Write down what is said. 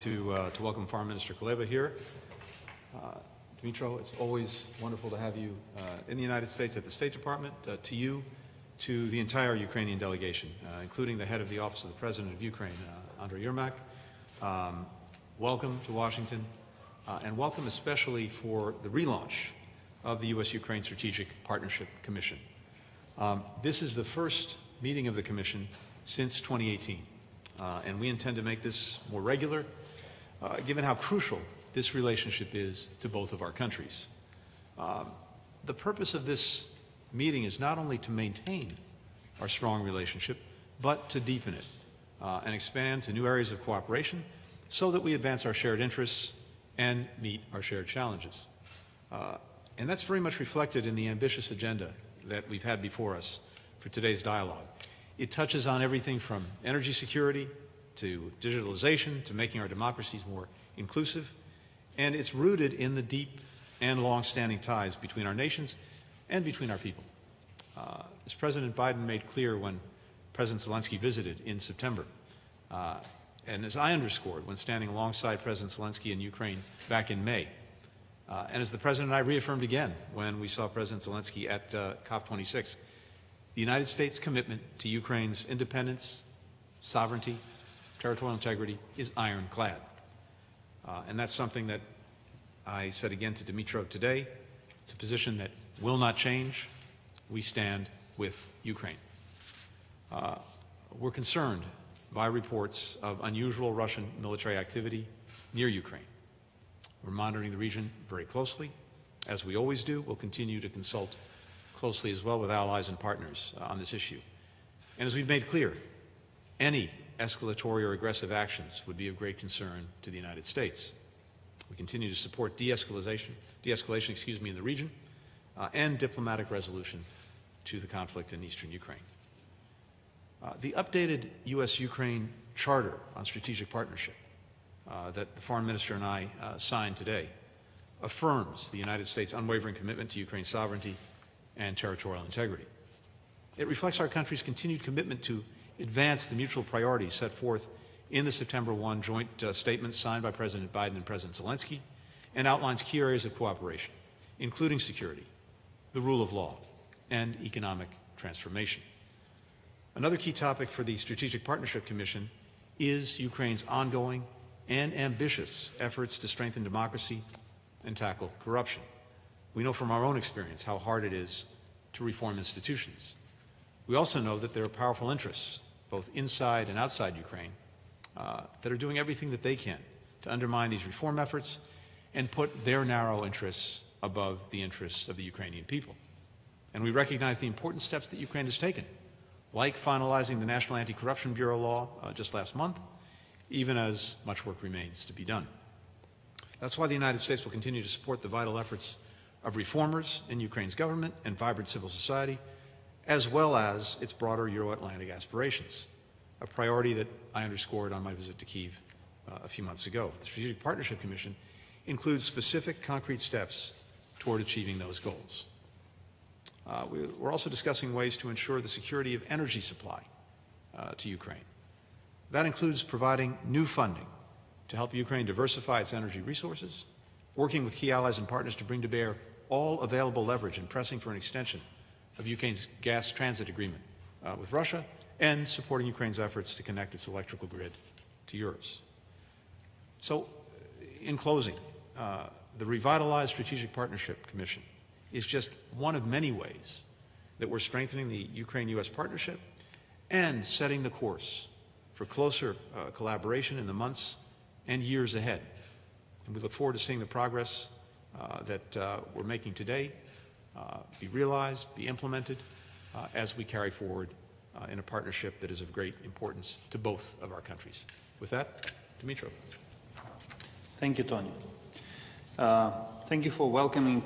To welcome Foreign Minister Kuleba here. Dmytro, it's always wonderful to have you in the United States at the State Department, to you, to the entire Ukrainian delegation, including the head of the Office of the President of Ukraine, Andriy Yermak. Welcome to Washington, and welcome especially for the relaunch of the U.S.-Ukraine Strategic Partnership Commission. This is the first meeting of the Commission since 2018, and we intend to make this more regular, given how crucial this relationship is to both of our countries. The purpose of this meeting is not only to maintain our strong relationship, but to deepen it and expand to new areas of cooperation so that we advance our shared interests and meet our shared challenges. And that's very much reflected in the ambitious agenda that we've had before us for today's dialogue. It touches on everything from energy security to digitalization to making our democracies more inclusive, and it's rooted in the deep and long-standing ties between our nations and between our people. As President Biden made clear when President Zelensky visited in September, and as I underscored when standing alongside President Zelensky in Ukraine back in May, and as the President and I reaffirmed again when we saw President Zelensky at COP26, the United States' commitment to Ukraine's independence, sovereignty, territorial integrity is ironclad. And that's something that I said again to Dmytro today. It's a position that will not change. We stand with Ukraine. We're concerned by reports of unusual Russian military activity near Ukraine. We're monitoring the region very closely. As we always do, we'll continue to consult closely as well with allies and partners on this issue. And as we've made clear, any escalatory or aggressive actions would be of great concern to the United States. We continue to support de-escalation in the region and diplomatic resolution to the conflict in eastern Ukraine. The updated U.S.-Ukraine Charter on Strategic Partnership that the Foreign Minister and I signed today affirms the United States' unwavering commitment to Ukraine's sovereignty and territorial integrity. It reflects our country's continued commitment to advance the mutual priorities set forth in the September 1 joint statement signed by President Biden and President Zelensky, and outlines key areas of cooperation, including security, the rule of law, and economic transformation. Another key topic for the Strategic Partnership Commission is Ukraine's ongoing and ambitious efforts to strengthen democracy and tackle corruption. We know from our own experience how hard it is to reform institutions. We also know that there are powerful interests, both inside and outside Ukraine, that are doing everything that they can to undermine these reform efforts and put their narrow interests above the interests of the Ukrainian people. And we recognize the important steps that Ukraine has taken, like finalizing the National Anti-Corruption Bureau law just last month, even as much work remains to be done. That's why the United States will continue to support the vital efforts of reformers in Ukraine's government and vibrant civil society, as well as its broader Euro-Atlantic aspirations, a priority that I underscored on my visit to Kyiv a few months ago. The Strategic Partnership Commission includes specific concrete steps toward achieving those goals. We're also discussing ways to ensure the security of energy supply to Ukraine. That includes providing new funding to help Ukraine diversify its energy resources, working with key allies and partners to bring to bear all available leverage and pressing for an extension of Ukraine's gas transit agreement with Russia, and supporting Ukraine's efforts to connect its electrical grid to Europe's. So, in closing, the revitalized Strategic Partnership Commission is just one of many ways that we're strengthening the Ukraine-U.S. partnership and setting the course for closer collaboration in the months and years ahead. And we look forward to seeing the progress that we're making today be realized, be implemented as we carry forward in a partnership that is of great importance to both of our countries. With that, Dmytro. Thank you, Tony. Thank you for welcoming